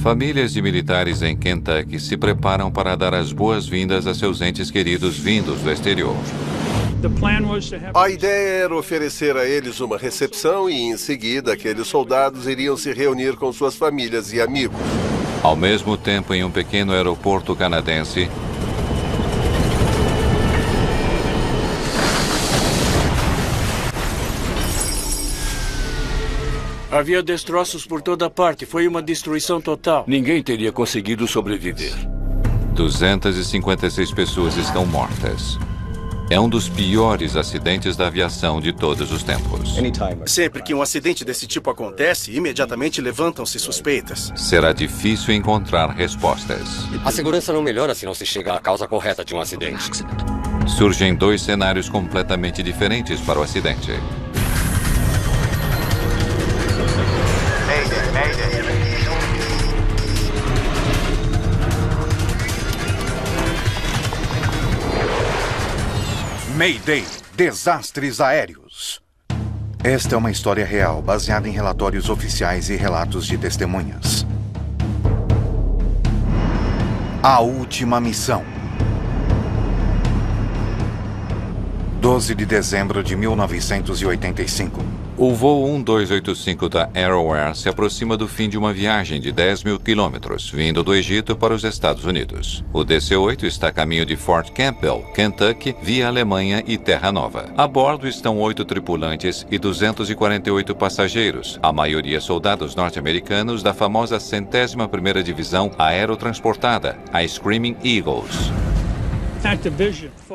Famílias de militares em Kentucky se preparam para dar as boas-vindas a seus entes queridos vindos do exterior. A ideia era oferecer a eles uma recepção e, em seguida, aqueles soldados iriam se reunir com suas famílias e amigos. Ao mesmo tempo, em um pequeno aeroporto canadense, havia destroços por toda parte. Foi uma destruição total. Ninguém teria conseguido sobreviver. 256 pessoas estão mortas. É um dos piores acidentes da aviação de todos os tempos. Sempre que um acidente desse tipo acontece, imediatamente levantam-se suspeitas. Será difícil encontrar respostas. A segurança não melhora se não se chega à causa correta de um acidente. Surgem dois cenários completamente diferentes para o acidente. Mayday, desastres aéreos. Esta é uma história real, baseada em relatórios oficiais e relatos de testemunhas. A última missão. 12 de dezembro de 1985. O voo 1285 da AerAware se aproxima do fim de uma viagem de 10 mil quilômetros, vindo do Egito para os Estados Unidos. O DC-8 está a caminho de Fort Campbell, Kentucky, via Alemanha e Terra Nova. A bordo estão 8 tripulantes e 248 passageiros, a maioria soldados norte-americanos da famosa 101ª Divisão Aerotransportada, a Screaming Eagles.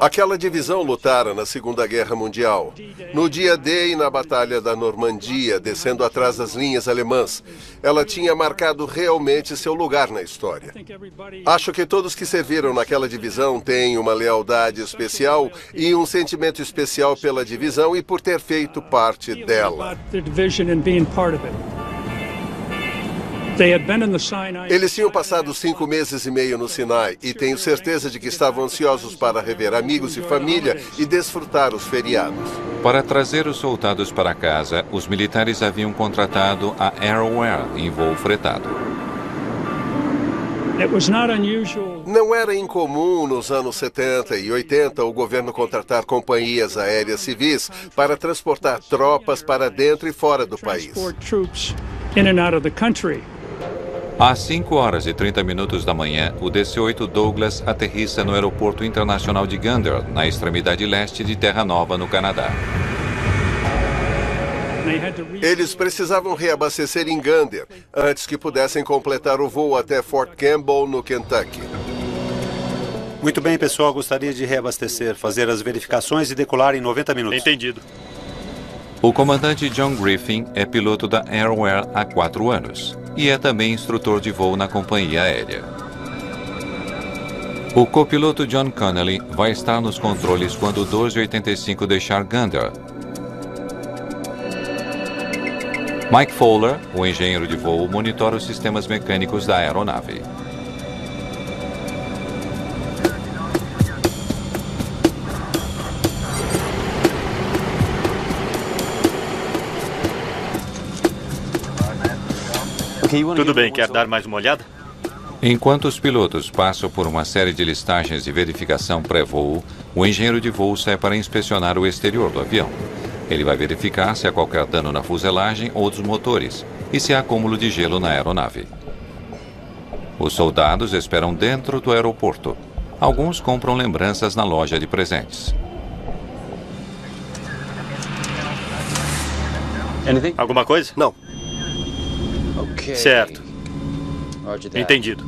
Aquela divisão lutara na Segunda Guerra Mundial, no dia D e na Batalha da Normandia, descendo atrás das linhas alemãs. Ela tinha marcado realmente seu lugar na história. Acho que todos que serviram naquela divisão têm uma lealdade especial e um sentimento especial pela divisão e por ter feito parte dela. Eles tinham passado 5 meses e meio no Sinai e tenho certeza de que estavam ansiosos para rever amigos e família e desfrutar os feriados. Para trazer os soldados para casa, os militares haviam contratado a AerAware em voo fretado. Não era incomum nos anos 70 e 80 o governo contratar companhias aéreas civis para transportar tropas para dentro e fora do país. Às 5 horas e 30 minutos da manhã, o DC-8 Douglas aterrissa no Aeroporto Internacional de Gander, na extremidade leste de Terra Nova, no Canadá. Eles precisavam reabastecer em Gander, antes que pudessem completar o voo até Fort Campbell, no Kentucky. Muito bem, pessoal. Gostaria de reabastecer, fazer as verificações e decolar em 90 minutos. Entendido. O comandante John Griffin é piloto da AerAware há 4 anos e é também instrutor de voo na companhia aérea. O copiloto John Connelly vai estar nos controles quando o 1285 deixar Gander. Mike Fowler, o engenheiro de voo, monitora os sistemas mecânicos da aeronave. Tudo bem, quer dar mais uma olhada? Enquanto os pilotos passam por uma série de listagens de verificação pré-voo, o engenheiro de voo sai para inspecionar o exterior do avião. Ele vai verificar se há qualquer dano na fuselagem ou dos motores e se há acúmulo de gelo na aeronave. Os soldados esperam dentro do aeroporto. Alguns compram lembranças na loja de presentes. Alguma coisa? Não. Certo. Entendido.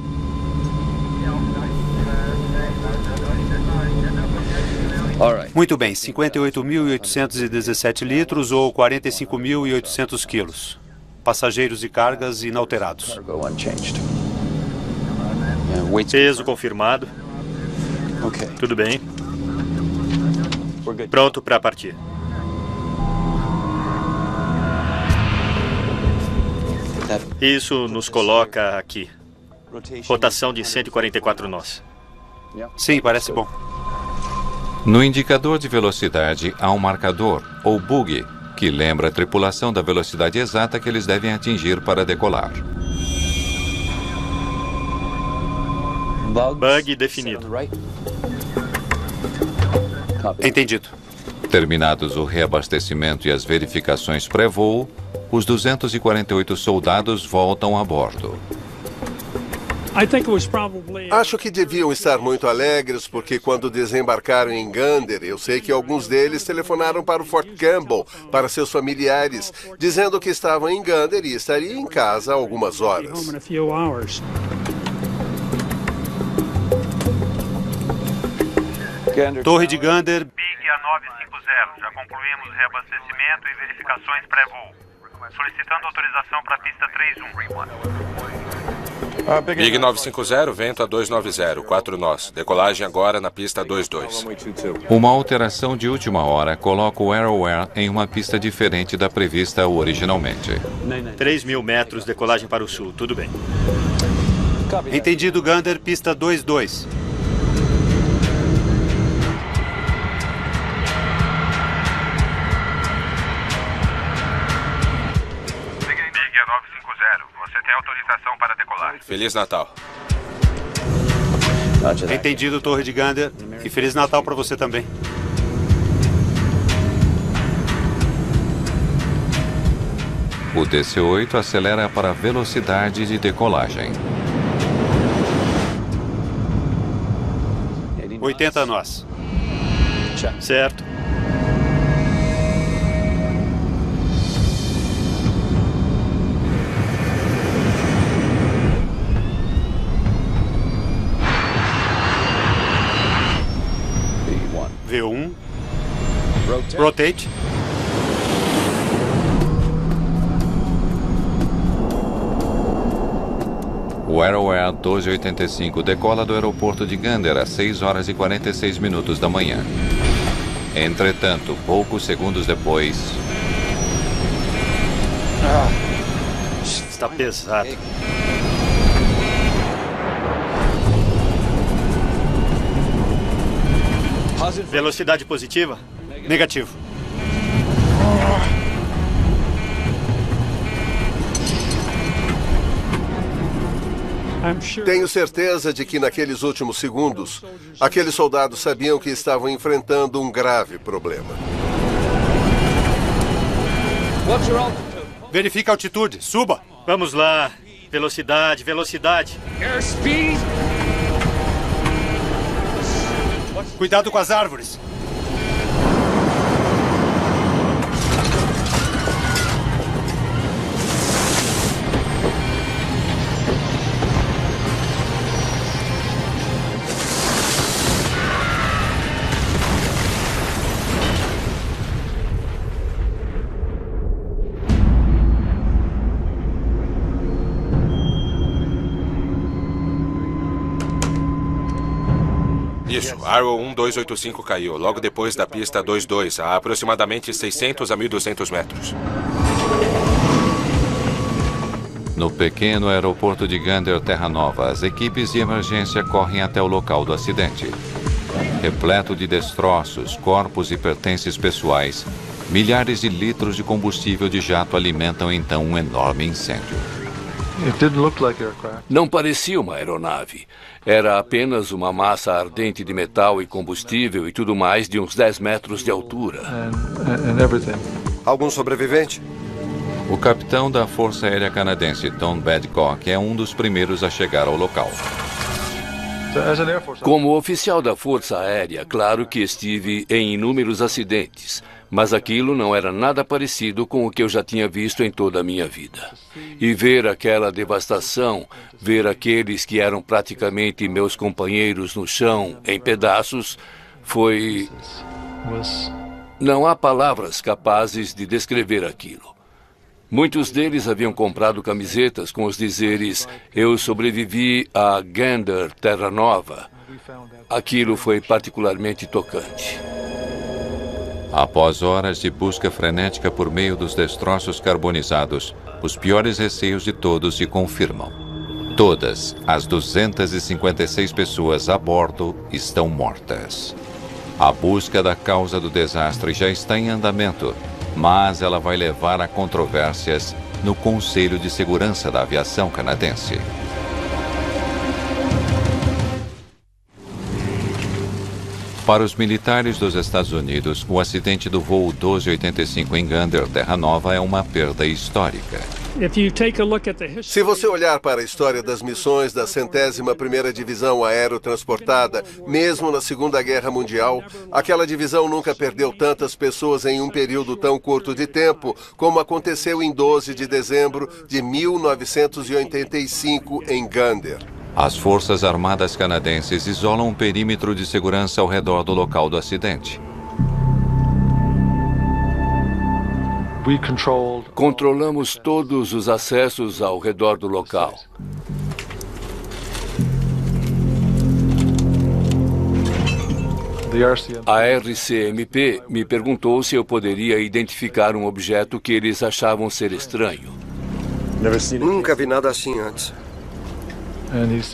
Muito bem, 58.817 litros ou 45.800 quilos. Passageiros e cargas inalterados. Peso confirmado. Tudo bem. Pronto para partir. Isso nos coloca aqui. Rotação de 144 nós. Sim, parece bom. No indicador de velocidade há um marcador, ou bug, que lembra a tripulação da velocidade exata que eles devem atingir para decolar. Bug definido. Entendido. Terminados o reabastecimento e as verificações pré-voo, os 248 soldados voltam a bordo. Acho que deviam estar muito alegres porque quando desembarcaram em Gander, eu sei que alguns deles telefonaram para o Fort Campbell, para seus familiares, dizendo que estavam em Gander e estariam em casa há algumas horas. Torre de Gander. Big A950. Já concluímos reabastecimento e verificações pré-voo. Solicitando autorização para a pista 31. Big 950, vento a 290, 4 nós. Decolagem agora na pista 22. Uma alteração de última hora coloca o AeroAir em uma pista diferente da prevista originalmente. 3.000 metros, decolagem para o sul. Tudo bem. Entendido, Gander, pista 22. Big A950. Você tem autorização para decolar. Feliz Natal. Entendido, Torre de Gander. E Feliz Natal para você também. O DC-8 acelera para a velocidade de decolagem. 80 nós. Certo. V1. Rotate. O AeroAir 1285 decola do aeroporto de Gander às 6 horas e 46 minutos da manhã. Entretanto, poucos segundos depois... Está pesado. Velocidade positiva? Negativo. Tenho certeza de que naqueles últimos segundos, aqueles soldados sabiam que estavam enfrentando um grave problema. Verifica a altitude. Suba. Vamos lá. Velocidade, velocidade. Airspeed. Cuidado com as árvores. Isso, Arrow 1285 caiu, logo depois da pista 22, a aproximadamente 600 a 1.200 metros. No pequeno aeroporto de Gander, Terra Nova, as equipes de emergência correm até o local do acidente. Repleto de destroços, corpos e pertences pessoais, milhares de litros de combustível de jato alimentam então um enorme incêndio. Não parecia uma aeronave. Era apenas uma massa ardente de metal e combustível e tudo mais de uns 10 metros de altura. Algum sobrevivente? O capitão da Força Aérea Canadense, Tom Badcock, é um dos primeiros a chegar ao local. Como oficial da Força Aérea, claro que estive em inúmeros acidentes, mas aquilo não era nada parecido com o que eu já tinha visto em toda a minha vida. E ver aquela devastação, ver aqueles que eram praticamente meus companheiros no chão, em pedaços, foi... Não há palavras capazes de descrever aquilo. Muitos deles haviam comprado camisetas com os dizeres "Eu sobrevivi a Gander, Terra Nova". Aquilo foi particularmente tocante. Após horas de busca frenética por meio dos destroços carbonizados, os piores receios de todos se confirmam. Todas as 256 pessoas a bordo estão mortas. A busca da causa do desastre já está em andamento, mas ela vai levar a controvérsias no Conselho de Segurança da Aviação Canadense. Para os militares dos Estados Unidos, o acidente do voo 1285 em Gander, Terra Nova, é uma perda histórica. Se você olhar para a história das missões da 101ª Divisão Aerotransportada, mesmo na Segunda Guerra Mundial, aquela divisão nunca perdeu tantas pessoas em um período tão curto de tempo como aconteceu em 12 de dezembro de 1985 em Gander. As Forças Armadas canadenses isolam um perímetro de segurança ao redor do local do acidente. Controlamos todos os acessos ao redor do local. A RCMP me perguntou se eu poderia identificar um objeto que eles achavam ser estranho. Nunca vi nada assim antes.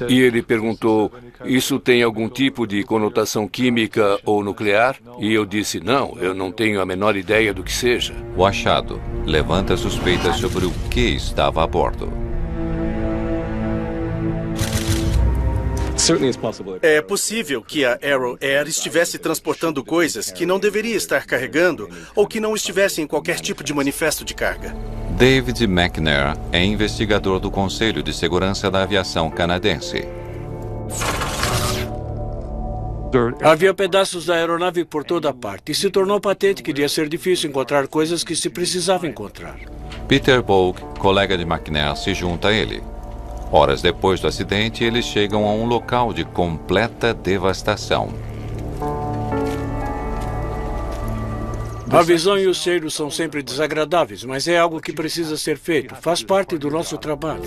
E ele perguntou, isso tem algum tipo de conotação química ou nuclear? E eu disse, não, eu não tenho a menor ideia do que seja. O achado levanta suspeitas sobre o que estava a bordo. É possível que a Arrow Air estivesse transportando coisas que não deveria estar carregando ou que não estivesse em qualquer tipo de manifesto de carga. David McNair é investigador do Conselho de Segurança da Aviação canadense. Havia pedaços da aeronave por toda parte e se tornou patente que iria ser difícil encontrar coisas que se precisava encontrar. Peter Bogue, colega de McNair, se junta a ele. Horas depois do acidente, eles chegam a um local de completa devastação. A visão e os cheiros são sempre desagradáveis, mas é algo que precisa ser feito. Faz parte do nosso trabalho.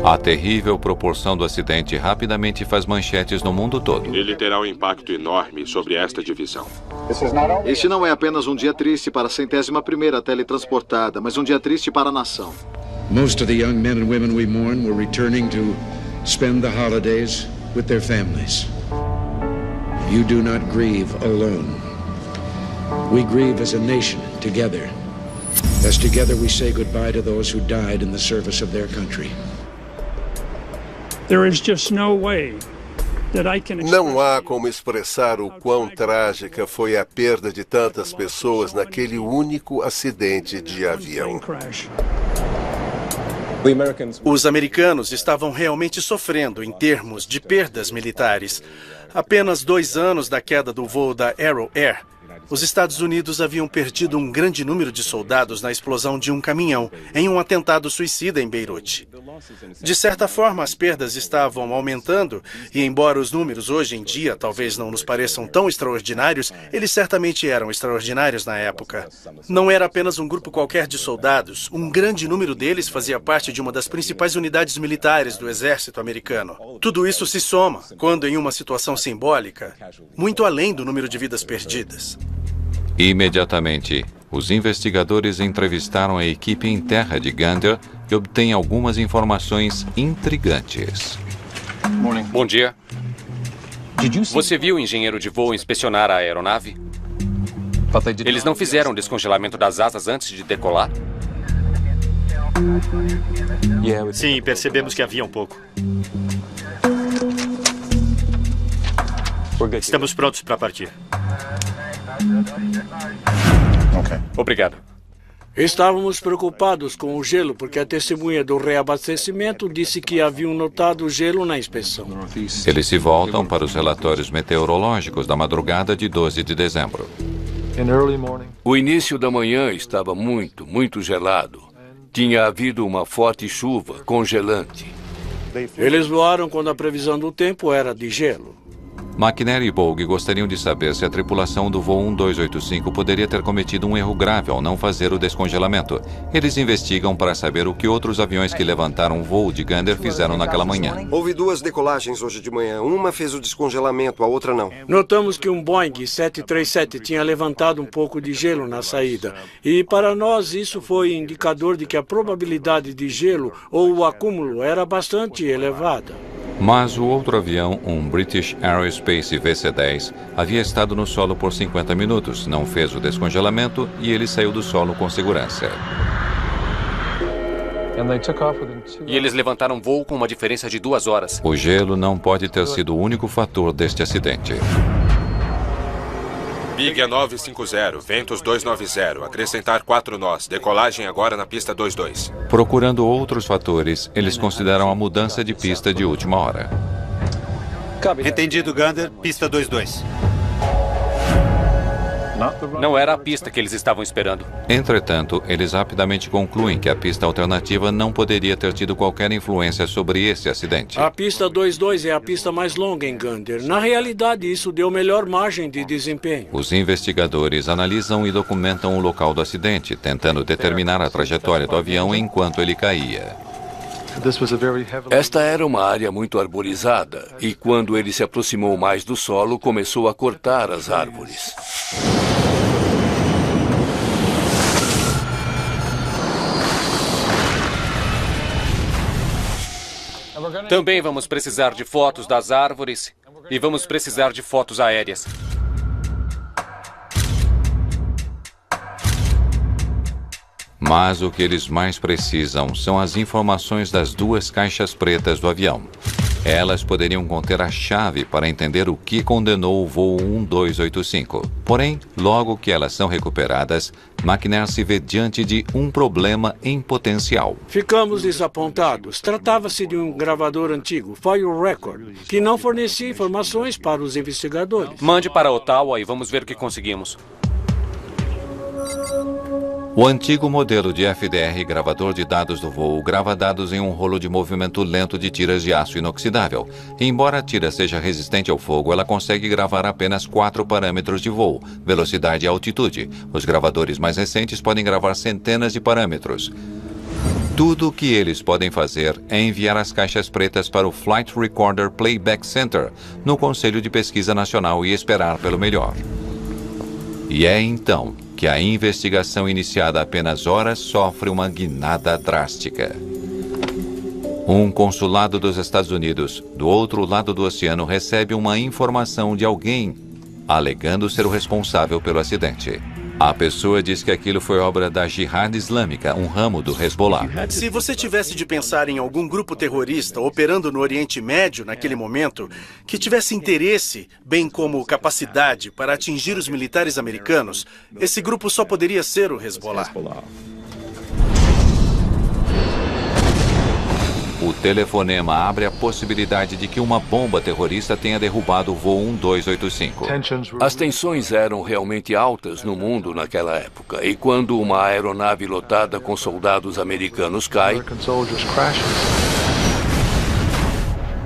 A terrível proporção do acidente rapidamente faz manchetes no mundo todo. Ele terá um impacto enorme sobre esta divisão. Este não é apenas um dia triste para a 101ª teletransportada, mas um dia triste para a nação. Most of the young men and women we mourn were returning to spend the holidays with their families. You do not grieve alone. We grieve as a nation, together. As together we say goodbye to those who died in the service of their country. There is just no way that I can Não há como expressar o quão trágica foi a perda de tantas pessoas naquele único acidente de avião. Os americanos estavam realmente sofrendo em termos de perdas militares. Apenas 2 anos da queda do voo da Arrow Air, os Estados Unidos haviam perdido um grande número de soldados na explosão de um caminhão em um atentado suicida em Beirute. De certa forma, as perdas estavam aumentando e, embora os números hoje em dia talvez não nos pareçam tão extraordinários, eles certamente eram extraordinários na época. Não era apenas um grupo qualquer de soldados, um grande número deles fazia parte de uma das principais unidades militares do exército americano. Tudo isso se soma, quando em uma situação simbólica, muito além do número de vidas perdidas. Imediatamente, os investigadores entrevistaram a equipe em terra de Gander e obtêm algumas informações intrigantes. Bom dia. Você viu o engenheiro de voo inspecionar a aeronave? Eles não fizeram descongelamento das asas antes de decolar? Sim, percebemos que havia um pouco. Estamos prontos para partir. Obrigado. Estávamos preocupados com o gelo porque a testemunha do reabastecimento disse que haviam notado gelo na inspeção. Eles se voltam para os relatórios meteorológicos da madrugada de 12 de dezembro. O início da manhã estava muito gelado. Tinha havido uma forte chuva congelante. Eles voaram quando a previsão do tempo era de gelo. McNair e Bogue gostariam de saber se a tripulação do voo 1285 poderia ter cometido um erro grave ao não fazer o descongelamento. Eles investigam para saber o que outros aviões que levantaram o voo de Gander fizeram naquela manhã. Houve 2 decolagens hoje de manhã. Uma fez o descongelamento, a outra não. Notamos que um Boeing 737 tinha levantado um pouco de gelo na saída. E para nós isso foi indicador de que a probabilidade de gelo ou o acúmulo era bastante elevada. Mas o outro avião, um British Aerospace VC-10, havia estado no solo por 50 minutos, não fez o descongelamento e ele saiu do solo com segurança. E eles levantaram voo com uma diferença de 2 horas. O gelo não pode ter sido o único fator deste acidente. Big é 950, ventos 290, acrescentar 4 nós, decolagem agora na pista 22. Procurando outros fatores, eles consideram a mudança de pista de última hora. Entendido, Gander, pista 22. Não era a pista que eles estavam esperando. Entretanto, eles rapidamente concluem que a pista alternativa não poderia ter tido qualquer influência sobre esse acidente. A pista 22 é a pista mais longa em Gander. Na realidade, isso deu melhor margem de desempenho. Os investigadores analisam e documentam o local do acidente, tentando determinar a trajetória do avião enquanto ele caía. Esta era uma área muito arborizada e quando ele se aproximou mais do solo, começou a cortar as árvores. Também vamos precisar de fotos das árvores e vamos precisar de fotos aéreas. Mas o que eles mais precisam são as informações das 2 caixas pretas do avião. Elas poderiam conter a chave para entender o que condenou o voo 1285. Porém, logo que elas são recuperadas, McNair se vê diante de um problema em potencial. Ficamos desapontados. Tratava-se de um gravador antigo, Fire Record, que não fornecia informações para os investigadores. Mande para Ottawa e vamos ver o que conseguimos. O antigo modelo de FDR gravador de dados do voo grava dados em um rolo de movimento lento de tiras de aço inoxidável. Embora a tira seja resistente ao fogo, ela consegue gravar apenas 4 parâmetros de voo, velocidade e altitude. Os gravadores mais recentes podem gravar centenas de parâmetros. Tudo o que eles podem fazer é enviar as caixas pretas para o Flight Recorder Playback Center, no Conselho de Pesquisa Nacional, e esperar pelo melhor. E é então que a investigação iniciada há apenas horas sofre uma guinada drástica. Um consulado dos Estados Unidos, do outro lado do oceano, recebe uma informação de alguém alegando ser o responsável pelo acidente. A pessoa diz que aquilo foi obra da Jihad Islâmica, um ramo do Hezbollah. Se você tivesse de pensar em algum grupo terrorista operando no Oriente Médio naquele momento, que tivesse interesse, bem como capacidade, para atingir os militares americanos, esse grupo só poderia ser o Hezbollah. O telefonema abre a possibilidade de que uma bomba terrorista tenha derrubado o voo 1285. As tensões eram realmente altas no mundo naquela época, e quando uma aeronave lotada com soldados americanos cai,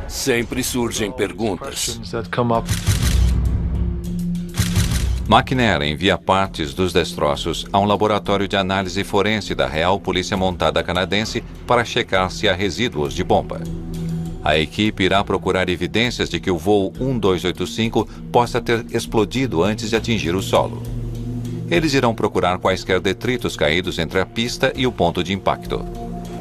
sempre surgem perguntas. McNair envia partes dos destroços a um laboratório de análise forense da Real Polícia Montada Canadense para checar se há resíduos de bomba. A equipe irá procurar evidências de que o voo 1285 possa ter explodido antes de atingir o solo. Eles irão procurar quaisquer detritos caídos entre a pista e o ponto de impacto.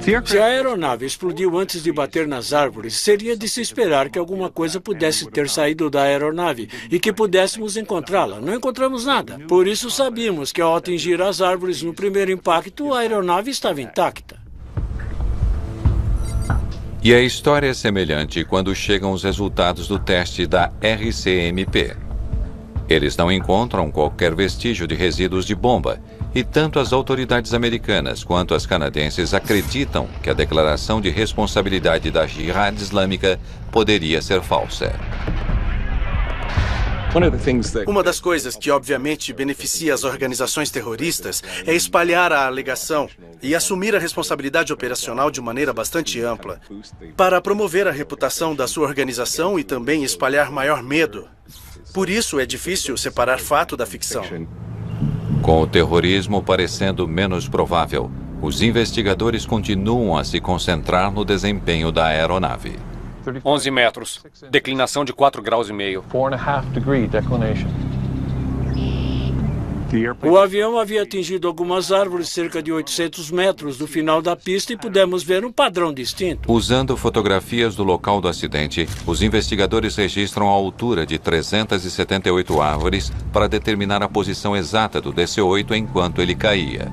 Se a aeronave explodiu antes de bater nas árvores, seria de se esperar que alguma coisa pudesse ter saído da aeronave e que pudéssemos encontrá-la. Não encontramos nada. Por isso sabíamos que ao atingir as árvores no primeiro impacto, a aeronave estava intacta. E a história é semelhante quando chegam os resultados do teste da RCMP. Eles não encontram qualquer vestígio de resíduos de bomba, e tanto as autoridades americanas quanto as canadenses acreditam que a declaração de responsabilidade da Jihad Islâmica poderia ser falsa. Uma das coisas que obviamente beneficia as organizações terroristas é espalhar a alegação e assumir a responsabilidade operacional de maneira bastante ampla, para promover a reputação da sua organização e também espalhar maior medo. Por isso é difícil separar fato da ficção. Com o terrorismo parecendo menos provável, os investigadores continuam a se concentrar no desempenho da aeronave. 11 metros. Declinação de 4,5 graus. O avião havia atingido algumas árvores cerca de 800 metros do final da pista e pudemos ver um padrão distinto. Usando fotografias do local do acidente, os investigadores registram a altura de 378 árvores para determinar a posição exata do DC-8 enquanto ele caía.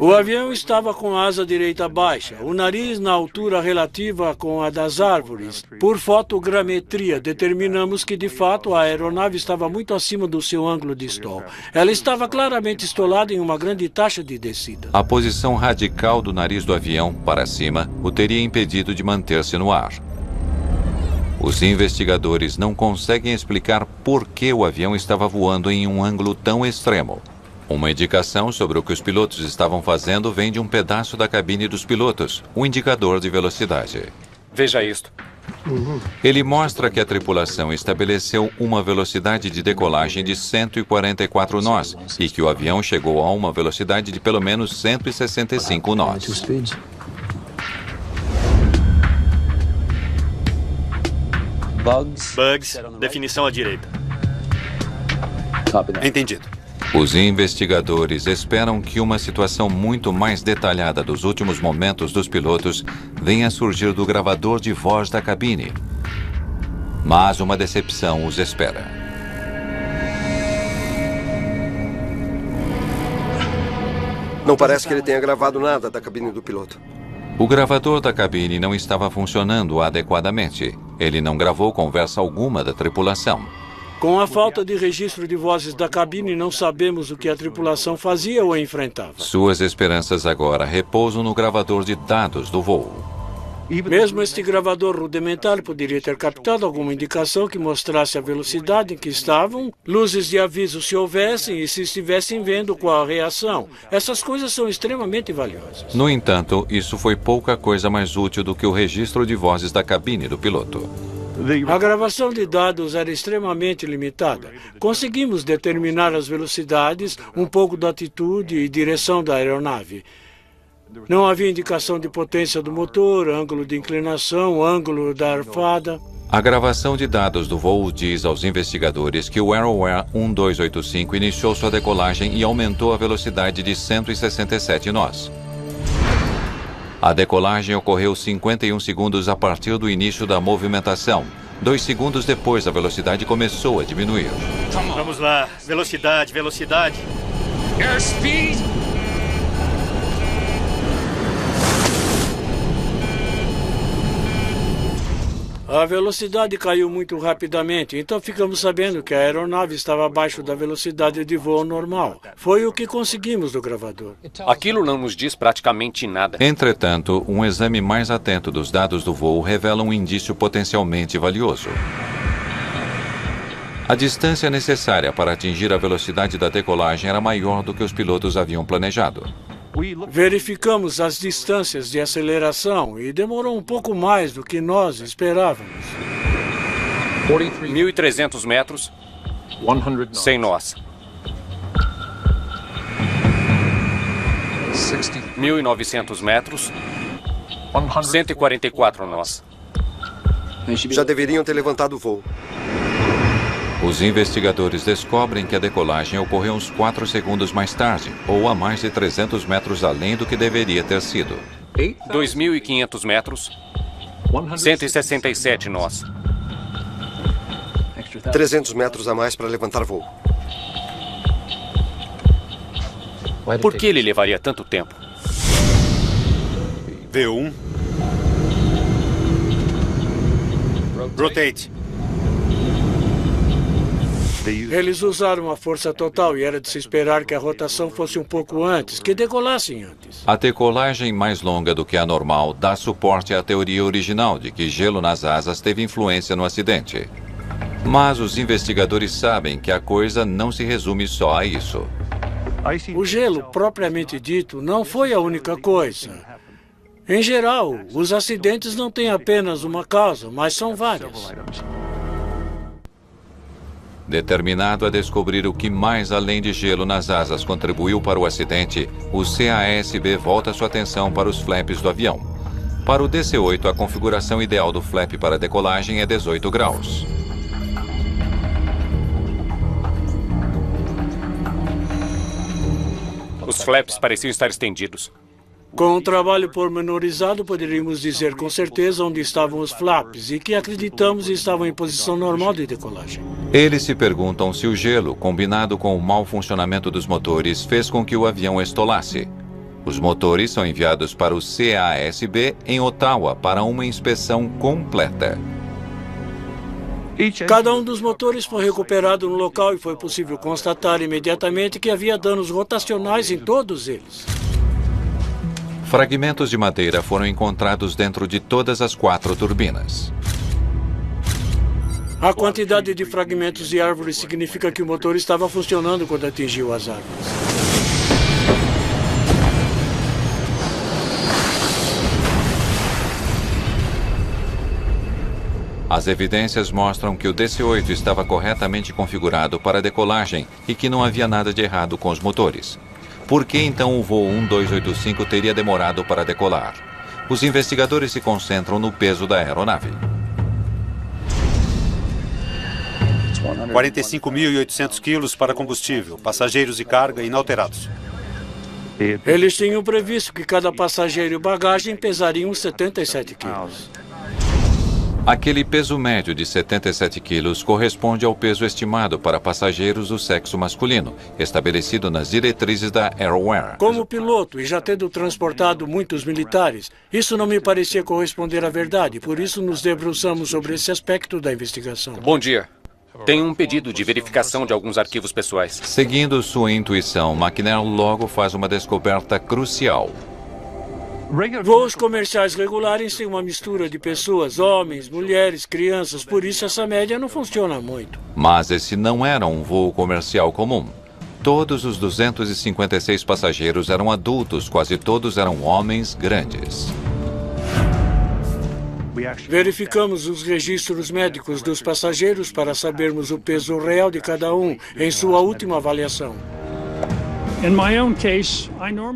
O avião estava com a asa direita baixa, o nariz na altura relativa com a das árvores. Por fotogrametria, determinamos que, de fato, a aeronave estava muito acima do seu ângulo de stall. Ela estava claramente estolada em uma grande taxa de descida. A posição radical do nariz do avião, para cima, o teria impedido de manter-se no ar. Os investigadores não conseguem explicar por que o avião estava voando em um ângulo tão extremo. Uma indicação sobre o que os pilotos estavam fazendo vem de um pedaço da cabine dos pilotos, um indicador de velocidade. Veja isto. Ele mostra que a tripulação estabeleceu uma velocidade de decolagem de 144 nós e que o avião chegou a uma velocidade de pelo menos 165 nós. Bugs, definição à direita. Entendido. Os investigadores esperam que uma situação muito mais detalhada dos últimos momentos dos pilotos venha a surgir do gravador de voz da cabine. Mas uma decepção os espera. Não parece que ele tenha gravado nada da cabine do piloto. O gravador da cabine não estava funcionando adequadamente. Ele não gravou conversa alguma da tripulação. Com a falta de registro de vozes da cabine, não sabemos o que a tripulação fazia ou enfrentava. Suas esperanças agora repousam no gravador de dados do voo. Mesmo este gravador rudimentar poderia ter captado alguma indicação que mostrasse a velocidade em que estavam, luzes de aviso se houvessem e se estivessem vendo qual a reação. Essas coisas são extremamente valiosas. No entanto, isso foi pouca coisa mais útil do que o registro de vozes da cabine do piloto. A gravação de dados era extremamente limitada. Conseguimos determinar as velocidades, um pouco da atitude e direção da aeronave. Não havia indicação de potência do motor, ângulo de inclinação, ângulo da arfada. A gravação de dados do voo diz aos investigadores que o AerOware 1285 iniciou sua decolagem e aumentou a velocidade de 167 nós. A decolagem ocorreu 51 segundos a partir do início da movimentação. 2 segundos depois, a velocidade começou a diminuir. Vamos lá. Velocidade, velocidade. Airspeed! A velocidade caiu muito rapidamente, então ficamos sabendo que a aeronave estava abaixo da velocidade de voo normal. Foi o que conseguimos do gravador. Aquilo não nos diz praticamente nada. Entretanto, um exame mais atento dos dados do voo revela um indício potencialmente valioso. A distância necessária para atingir a velocidade da decolagem era maior do que os pilotos haviam planejado. Verificamos as distâncias de aceleração e demorou um pouco mais do que nós esperávamos. 1.300 metros, 100 nós. 1.900 metros, 144 nós. Já deveriam ter levantado o voo. Os investigadores descobrem que a decolagem ocorreu uns 4 segundos mais tarde, ou a mais de 300 metros além do que deveria ter sido. 2.500 metros, 167 nós. 300 metros a mais para levantar voo. Por que ele levaria tanto tempo? V1. Rotate. Eles usaram a força total e era de se esperar que a rotação fosse um pouco antes, que decolassem antes. A decolagem mais longa do que a normal dá suporte à teoria original de que gelo nas asas teve influência no acidente. Mas os investigadores sabem que a coisa não se resume só a isso. O gelo, propriamente dito, não foi a única coisa. Em geral, os acidentes não têm apenas uma causa, mas são várias. Determinado a descobrir o que mais além de gelo nas asas contribuiu para o acidente, o CASB volta sua atenção para os flaps do avião. Para o DC-8, a configuração ideal do flap para decolagem é 18 graus. Os flaps pareciam estar estendidos. Com um trabalho pormenorizado, poderíamos dizer com certeza onde estavam os flaps e que acreditamos estavam em posição normal de decolagem. Eles se perguntam se o gelo, combinado com o mau funcionamento dos motores, fez com que o avião estolasse. Os motores são enviados para o CASB em Ottawa para uma inspeção completa. Cada um dos motores foi recuperado no local e foi possível constatar imediatamente que havia danos rotacionais em todos eles. Fragmentos de madeira foram encontrados dentro de todas as 4 turbinas. A quantidade de fragmentos de árvores significa que o motor estava funcionando quando atingiu as árvores. As evidências mostram que o DC-8 estava corretamente configurado para a decolagem e que não havia nada de errado com os motores. Por que então o voo 1285 teria demorado para decolar? Os investigadores se concentram no peso da aeronave. 45.800 quilos para combustível, passageiros e carga inalterados. Eles tinham previsto que cada passageiro e bagagem pesariam 77 quilos. Aquele peso médio de 77 quilos corresponde ao peso estimado para passageiros do sexo masculino, estabelecido nas diretrizes da AerAware. Como piloto e já tendo transportado muitos militares, isso não me parecia corresponder à verdade, por isso nos debruçamos sobre esse aspecto da investigação. Bom dia. Tem um pedido de verificação de alguns arquivos pessoais. Seguindo sua intuição, McNair logo faz uma descoberta crucial. Voos comerciais regulares têm uma mistura de pessoas, homens, mulheres, crianças, por isso essa média não funciona muito. Mas esse não era um voo comercial comum. Todos os 256 passageiros eram adultos, quase todos eram homens grandes. Verificamos os registros médicos dos passageiros para sabermos o peso real de cada um em sua última avaliação.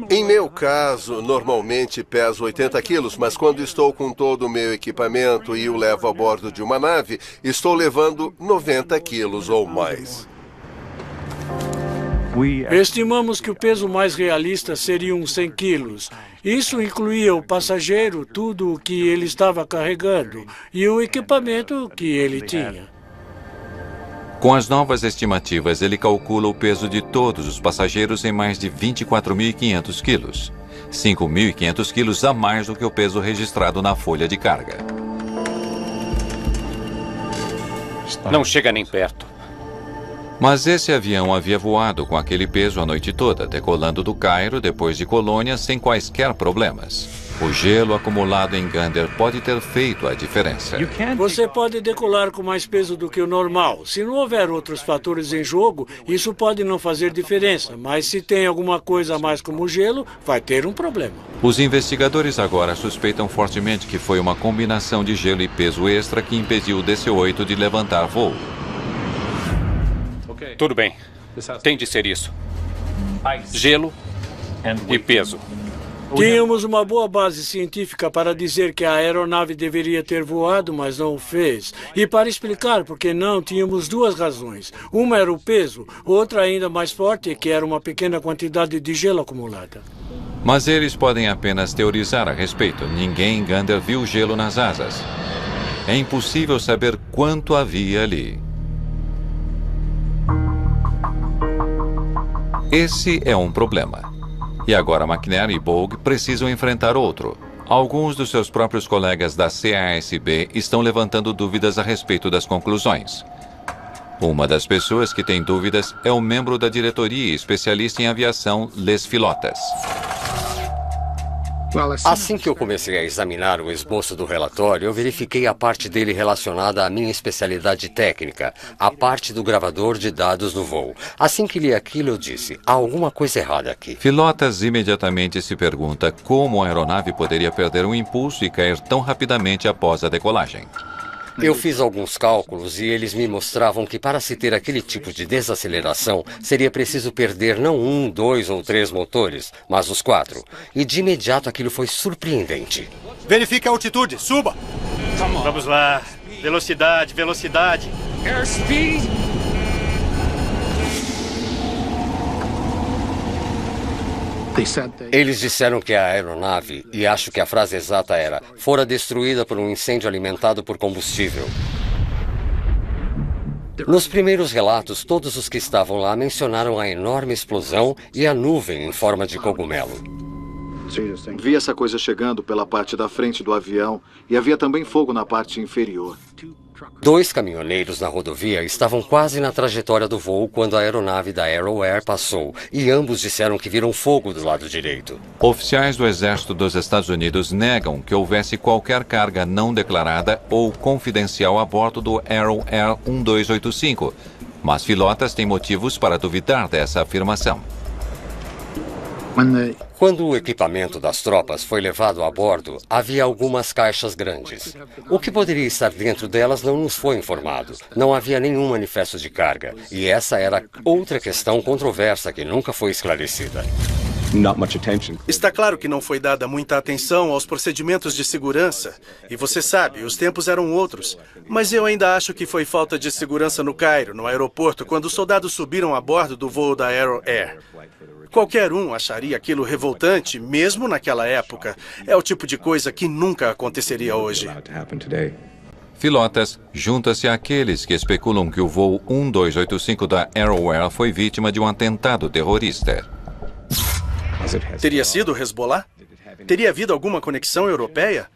Em meu caso, normalmente peso 80 quilos, mas quando estou com todo o meu equipamento e o levo a bordo de uma nave, estou levando 90 quilos ou mais. Estimamos que o peso mais realista seria uns 100 quilos. Isso incluía o passageiro, tudo o que ele estava carregando e o equipamento que ele tinha. Com as novas estimativas, ele calcula o peso de todos os passageiros em mais de 24.500 quilos. 5.500 quilos a mais do que o peso registrado na folha de carga. Não chega nem perto. Mas esse avião havia voado com aquele peso a noite toda, decolando do Cairo, depois de Colônia, sem quaisquer problemas. O gelo acumulado em Gander pode ter feito a diferença. Você pode decolar com mais peso do que o normal. Se não houver outros fatores em jogo, isso pode não fazer diferença. Mas se tem alguma coisa a mais como o gelo, vai ter um problema. Os investigadores agora suspeitam fortemente que foi uma combinação de gelo e peso extra que impediu o DC-8 de levantar voo. Tudo bem. Tem de ser isso. Gelo e peso. Tínhamos uma boa base científica para dizer que a aeronave deveria ter voado, mas não o fez. E para explicar por que não, tínhamos duas razões. Uma era o peso, outra ainda mais forte, que era uma pequena quantidade de gelo acumulada. Mas eles podem apenas teorizar a respeito. Ninguém em Gander viu gelo nas asas. É impossível saber quanto havia ali. Esse é um problema. E agora McNair e Bogue precisam enfrentar outro. Alguns dos seus próprios colegas da CASB estão levantando dúvidas a respeito das conclusões. Uma das pessoas que tem dúvidas é o membro da diretoria e especialista em aviação, Les Filotas. Assim que eu comecei a examinar o esboço do relatório, eu verifiquei a parte dele relacionada à minha especialidade técnica, a parte do gravador de dados do voo. Assim que li aquilo, eu disse, há alguma coisa errada aqui. Filotas imediatamente se pergunta como a aeronave poderia perder um impulso e cair tão rapidamente após a decolagem. Eu fiz alguns cálculos e eles me mostravam que para se ter aquele tipo de desaceleração, seria preciso perder não 1, 2 ou 3 motores, mas os 4. E de imediato aquilo foi surpreendente. Verifique a altitude, suba! Vamos lá. Velocidade, velocidade. Airspeed! Eles disseram que a aeronave, e acho que a frase exata era, fora destruída por um incêndio alimentado por combustível. Nos primeiros relatos, todos os que estavam lá mencionaram a enorme explosão e a nuvem em forma de cogumelo. Vi essa coisa chegando pela parte da frente do avião e havia também fogo na parte inferior. 2 caminhoneiros na rodovia estavam quase na trajetória do voo quando a aeronave da Arrow Air passou, e ambos disseram que viram fogo do lado direito. Oficiais do Exército dos Estados Unidos negam que houvesse qualquer carga não declarada ou confidencial a bordo do Arrow Air 1285, mas pilotas têm motivos para duvidar dessa afirmação. Quando o equipamento das tropas foi levado a bordo, havia algumas caixas grandes. O que poderia estar dentro delas não nos foi informado. Não havia nenhum manifesto de carga. E essa era outra questão controversa que nunca foi esclarecida. Está claro que não foi dada muita atenção aos procedimentos de segurança. E você sabe, os tempos eram outros. Mas eu ainda acho que foi falta de segurança no Cairo, no aeroporto, quando os soldados subiram a bordo do voo da Arrow Air. Qualquer um acharia aquilo revoltante, mesmo naquela época. É o tipo de coisa que nunca aconteceria hoje. Filotas junta-se àqueles que especulam que o voo 1285 da Arrow Air foi vítima de um atentado terrorista. Teria sido o Hezbollah? Teria havido alguma conexão europeia?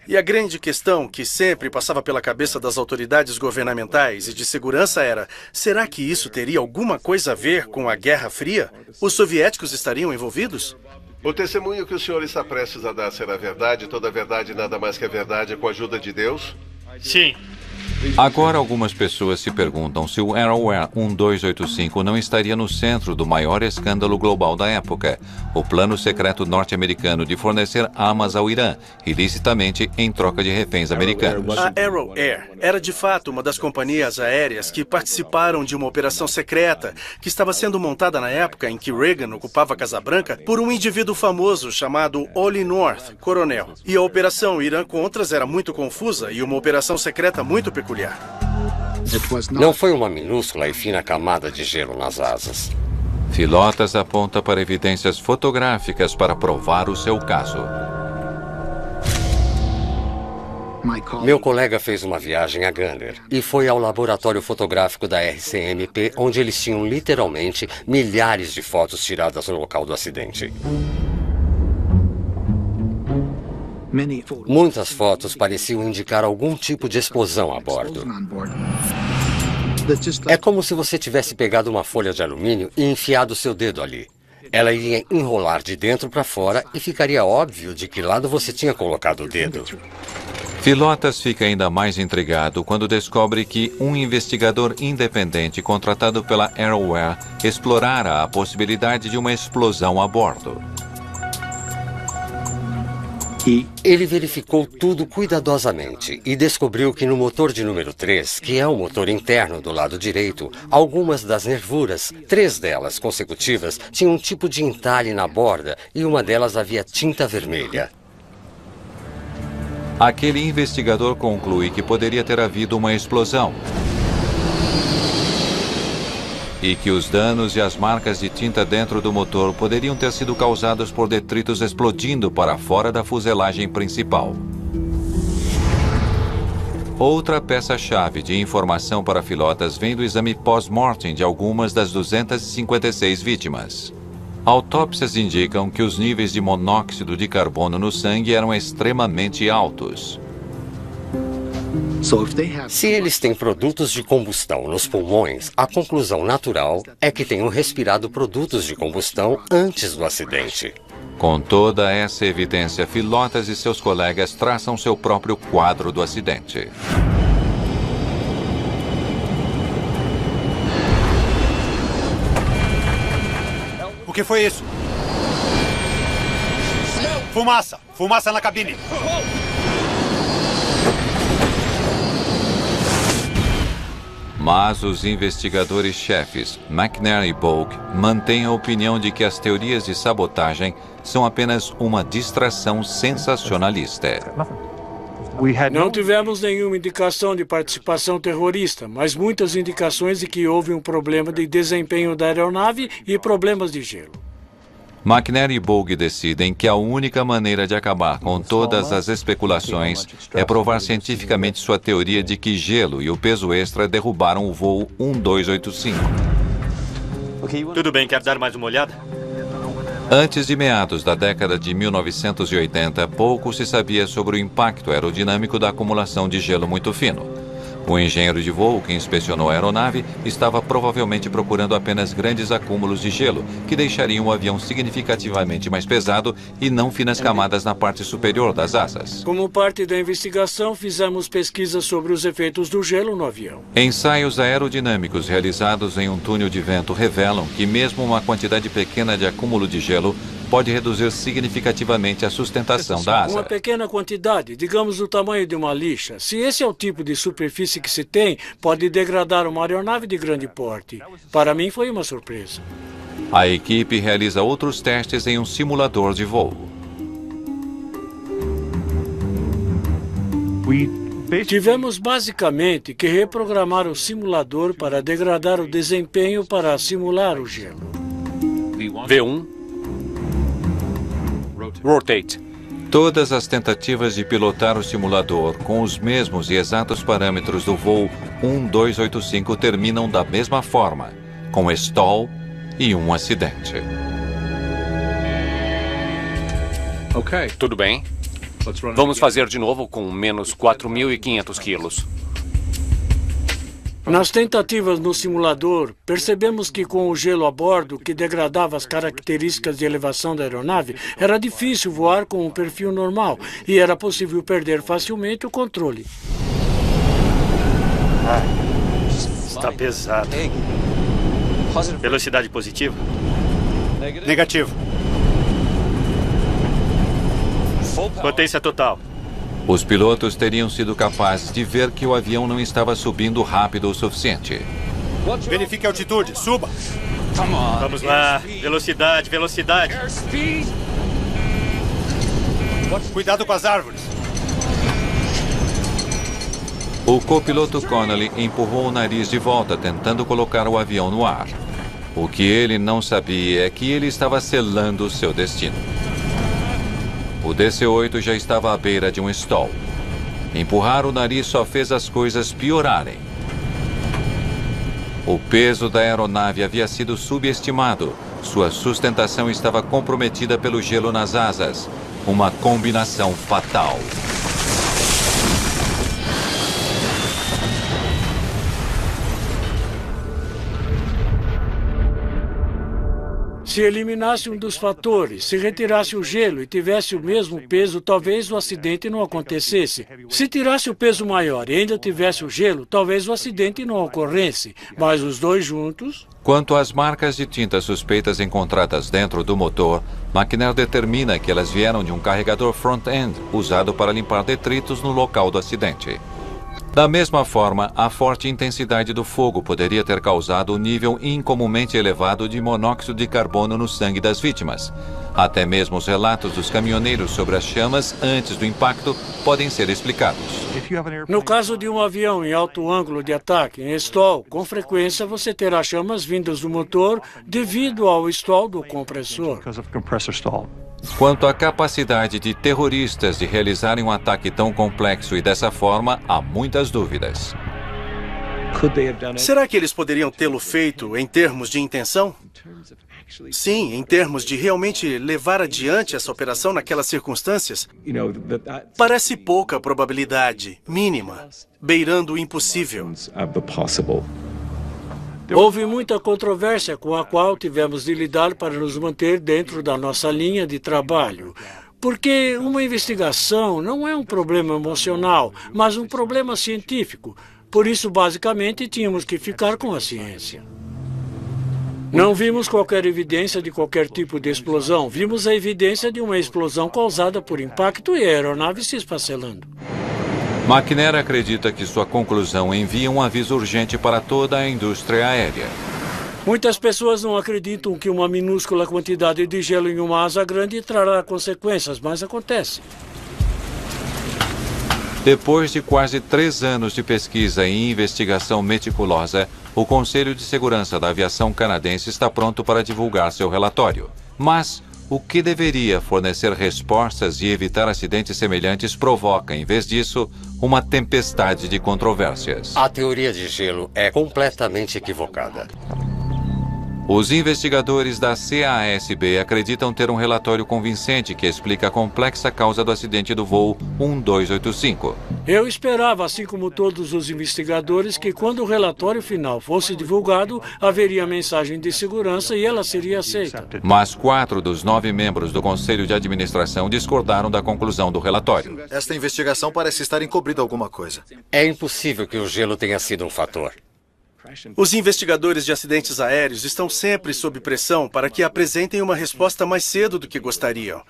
E a grande questão que sempre passava pela cabeça das autoridades governamentais e de segurança era: será que isso teria alguma coisa a ver com a Guerra Fria? Os soviéticos estariam envolvidos? O testemunho que o senhor está prestes a dar será verdade, toda a verdade e nada mais que a verdade, com a ajuda de Deus? Sim. Agora algumas pessoas se perguntam se o Arrow Air 1285 não estaria no centro do maior escândalo global da época, o plano secreto norte-americano de fornecer armas ao Irã, ilicitamente em troca de reféns americanos. A Arrow Air era de fato uma das companhias aéreas que participaram de uma operação secreta que estava sendo montada na época em que Reagan ocupava a Casa Branca por um indivíduo famoso chamado Ollie North, coronel. E a operação Irã-Contras era muito confusa e uma operação secreta muito peculiar. Não foi uma minúscula e fina camada de gelo nas asas. Filotas aponta para evidências fotográficas para provar o seu caso. Meu colega fez uma viagem a Gander e foi ao laboratório fotográfico da RCMP, onde eles tinham literalmente milhares de fotos tiradas no local do acidente. Muitas fotos pareciam indicar algum tipo de explosão a bordo. É como se você tivesse pegado uma folha de alumínio e enfiado seu dedo ali. Ela iria enrolar de dentro para fora e ficaria óbvio de que lado você tinha colocado o dedo. Filotas fica ainda mais intrigado quando descobre que um investigador independente contratado pela Arrow Air explorara a possibilidade de uma explosão a bordo. Ele verificou tudo cuidadosamente e descobriu que no motor de número 3, que é o motor interno do lado direito, algumas das nervuras, 3 delas consecutivas, tinham um tipo de entalhe na borda e uma delas havia tinta vermelha. Aquele investigador conclui que poderia ter havido uma explosão e que os danos e as marcas de tinta dentro do motor poderiam ter sido causados por detritos explodindo para fora da fuselagem principal. Outra peça-chave de informação para Filotas vem do exame pós-mortem de algumas das 256 vítimas. Autópsias indicam que os níveis de monóxido de carbono no sangue eram extremamente altos. Se eles têm produtos de combustão nos pulmões, a conclusão natural é que tenham respirado produtos de combustão antes do acidente. Com toda essa evidência, Filotas e seus colegas traçam seu próprio quadro do acidente. O que foi isso? Fumaça! Fumaça na cabine! Mas os investigadores-chefes, McNair e Bogue, mantêm a opinião de que as teorias de sabotagem são apenas uma distração sensacionalista. Não tivemos nenhuma indicação de participação terrorista, mas muitas indicações de que houve um problema de desempenho da aeronave e problemas de gelo. McNair e Bogue decidem que a única maneira de acabar com todas as especulações é provar cientificamente sua teoria de que gelo e o peso extra derrubaram o voo 1285. Tudo bem, quer dar mais uma olhada? Antes de meados da década de 1980, pouco se sabia sobre o impacto aerodinâmico da acumulação de gelo muito fino. O engenheiro de voo que inspecionou a aeronave estava provavelmente procurando apenas grandes acúmulos de gelo, que deixariam o avião significativamente mais pesado e não finas camadas na parte superior das asas. Como parte da investigação, fizemos pesquisas sobre os efeitos do gelo no avião. Ensaios aerodinâmicos realizados em um túnel de vento revelam que mesmo uma quantidade pequena de acúmulo de gelo pode reduzir significativamente a sustentação da asa. Uma pequena quantidade, digamos do tamanho de uma lixa. Se esse é o tipo de superfície que se tem, pode degradar uma aeronave de grande porte. Para mim foi uma surpresa. A equipe realiza outros testes em um simulador de voo. Tivemos basicamente que reprogramar o simulador para degradar o desempenho para simular o gelo. V1. Rotate. Todas as tentativas de pilotar o simulador com os mesmos e exatos parâmetros do voo 1285 terminam da mesma forma, com stall e um acidente. Tudo bem. Vamos fazer de novo com menos 4.500 quilos. Nas tentativas no simulador, percebemos que com o gelo a bordo, que degradava as características de elevação da aeronave, era difícil voar com um perfil normal e era possível perder facilmente o controle. Está pesado. Velocidade positiva? Negativo. Potência total. Os pilotos teriam sido capazes de ver que o avião não estava subindo rápido o suficiente. Verifique a altitude. Suba. Vamos lá. Velocidade, velocidade. Cuidado com as árvores. O copiloto Connolly empurrou o nariz de volta, tentando colocar o avião no ar. O que ele não sabia é que ele estava selando o seu destino. O DC-8 já estava à beira de um stall. Empurrar o nariz só fez as coisas piorarem. O peso da aeronave havia sido subestimado. Sua sustentação estava comprometida pelo gelo nas asas. Uma combinação fatal. Se eliminasse um dos fatores, se retirasse o gelo e tivesse o mesmo peso, talvez o acidente não acontecesse. Se tirasse o peso maior e ainda tivesse o gelo, talvez o acidente não ocorresse. Mas os dois juntos... Quanto às marcas de tinta suspeitas encontradas dentro do motor, McNair determina que elas vieram de um carregador front-end usado para limpar detritos no local do acidente. Da mesma forma, a forte intensidade do fogo poderia ter causado um nível incomumente elevado de monóxido de carbono no sangue das vítimas. Até mesmo os relatos dos caminhoneiros sobre as chamas antes do impacto podem ser explicados. No caso de um avião em alto ângulo de ataque, em stall, com frequência você terá chamas vindas do motor devido ao stall do compressor. Quanto à capacidade de terroristas de realizarem um ataque tão complexo e dessa forma, há muitas dúvidas. Será que eles poderiam tê-lo feito em termos de intenção? Sim, em termos de realmente levar adiante essa operação naquelas circunstâncias? Parece pouca probabilidade, mínima, beirando o impossível. Houve muita controvérsia com a qual tivemos de lidar para nos manter dentro da nossa linha de trabalho. Porque uma investigação não é um problema emocional, mas um problema científico. Por isso, basicamente, tínhamos que ficar com a ciência. Não vimos qualquer evidência de qualquer tipo de explosão. Vimos a evidência de uma explosão causada por impacto e a aeronave se esfacelando. McNair acredita que sua conclusão envia um aviso urgente para toda a indústria aérea. Muitas pessoas não acreditam que uma minúscula quantidade de gelo em uma asa grande trará consequências, mas acontece. Depois de quase 3 anos de pesquisa e investigação meticulosa, o Conselho de Segurança da Aviação Canadense está pronto para divulgar seu relatório. Mas o que deveria fornecer respostas e evitar acidentes semelhantes provoca, em vez disso, uma tempestade de controvérsias. A teoria de gelo é completamente equivocada. Os investigadores da CASB acreditam ter um relatório convincente que explica a complexa causa do acidente do voo 1285. Eu esperava, assim como todos os investigadores, que quando o relatório final fosse divulgado, haveria mensagem de segurança e ela seria aceita. Mas 4 dos 9 membros do Conselho de Administração discordaram da conclusão do relatório. Esta investigação parece estar encobrindo alguma coisa. É impossível que o gelo tenha sido um fator. Os investigadores de acidentes aéreos estão sempre sob pressão para que apresentem uma resposta mais cedo do que gostariam.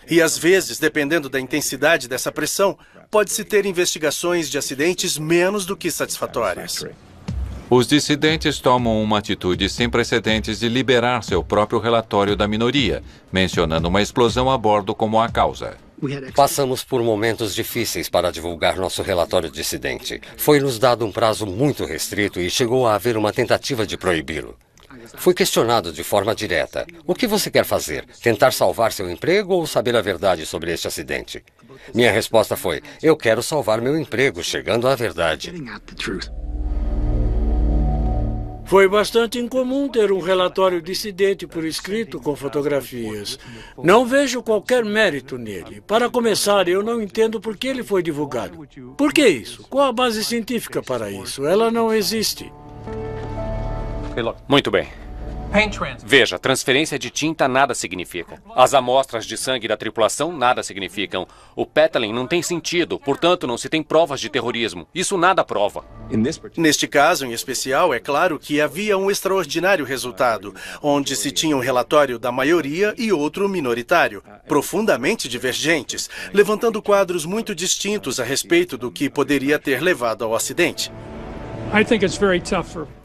E às vezes, dependendo da intensidade dessa pressão, pode-se ter investigações de acidentes menos do que satisfatórias. Os dissidentes tomam uma atitude sem precedentes de liberar seu próprio relatório da minoria, mencionando uma explosão a bordo como a causa. Passamos por momentos difíceis para divulgar nosso relatório de acidente. Foi-nos dado um prazo muito restrito e chegou a haver uma tentativa de proibi-lo. Fui questionado de forma direta. O que você quer fazer? Tentar salvar seu emprego ou saber a verdade sobre este acidente? Minha resposta foi: eu quero salvar meu emprego, chegando à verdade. Foi bastante incomum ter um relatório dissidente por escrito com fotografias. Não vejo qualquer mérito nele. Para começar, eu não entendo por que ele foi divulgado. Por que isso? Qual a base científica para isso? Ela não existe. Muito bem. Veja, transferência de tinta nada significa. As amostras de sangue da tripulação nada significam. O Petlin não tem sentido, portanto não se tem provas de terrorismo. Isso nada prova. Neste caso em especial, é claro que havia um extraordinário resultado, onde se tinha um relatório da maioria e outro minoritário, profundamente divergentes, levantando quadros muito distintos a respeito do que poderia ter levado ao acidente.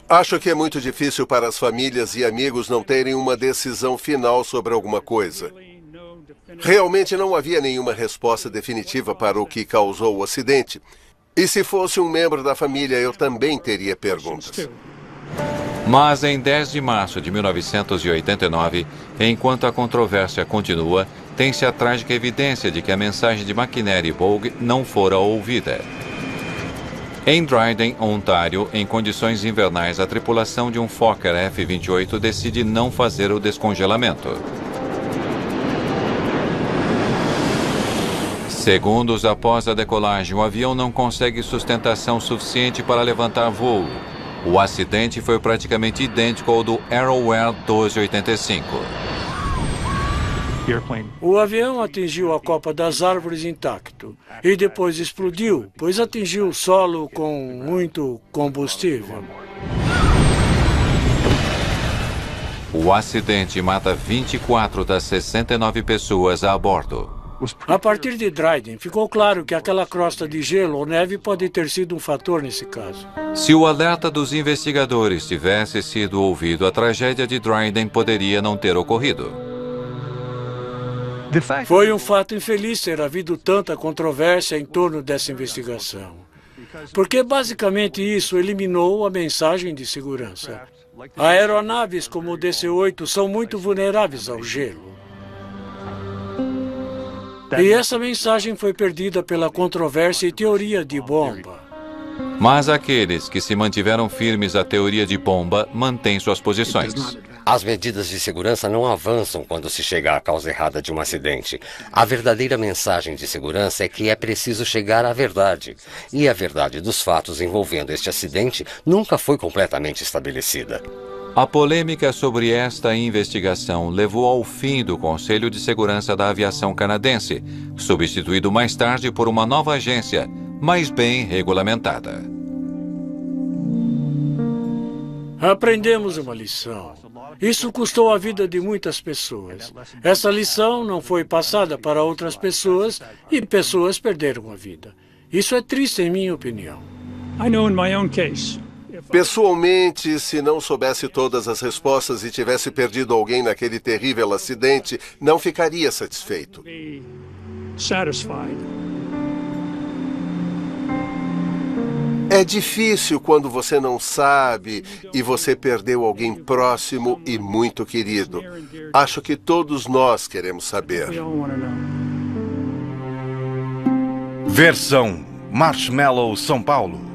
Acho que é muito difícil para as famílias e amigos não terem uma decisão final sobre alguma coisa. Realmente não havia nenhuma resposta definitiva para o que causou o acidente. E se fosse um membro da família, eu também teria perguntas. Mas em 10 de março de 1989, enquanto a controvérsia continua, tem-se a trágica evidência de que a mensagem de McNair e Bogue não fora ouvida. Em Dryden, Ontário, em condições invernais, a tripulação de um Fokker F-28 decide não fazer o descongelamento. Segundos após a decolagem, o avião não consegue sustentação suficiente para levantar voo. O acidente foi praticamente idêntico ao do Arrow Air 1285. O avião atingiu a copa das árvores intacto e depois explodiu, pois atingiu o solo com muito combustível. O acidente mata 24 das 69 pessoas a bordo. A partir de Dryden, ficou claro que aquela crosta de gelo ou neve pode ter sido um fator nesse caso. Se o alerta dos investigadores tivesse sido ouvido, a tragédia de Dryden poderia não ter ocorrido. Foi um fato infeliz ter havido tanta controvérsia em torno dessa investigação, porque basicamente isso eliminou a mensagem de segurança. Aeronaves como o DC-8 são muito vulneráveis ao gelo. E essa mensagem foi perdida pela controvérsia e teoria de bomba. Mas aqueles que se mantiveram firmes à teoria de bomba mantêm suas posições. As medidas de segurança não avançam quando se chega à causa errada de um acidente. A verdadeira mensagem de segurança é que é preciso chegar à verdade. E a verdade dos fatos envolvendo este acidente nunca foi completamente estabelecida. A polêmica sobre esta investigação levou ao fim do Conselho de Segurança da Aviação Canadense, substituído mais tarde por uma nova agência, mais bem regulamentada. Aprendemos uma lição. Isso custou a vida de muitas pessoas. Essa lição não foi passada para outras pessoas e pessoas perderam a vida. Isso é triste, em minha opinião. Pessoalmente, se não soubesse todas as respostas e tivesse perdido alguém naquele terrível acidente, não ficaria satisfeito. É difícil quando você não sabe e você perdeu alguém próximo e muito querido. Acho que todos nós queremos saber. Versão Marshmallow São Paulo.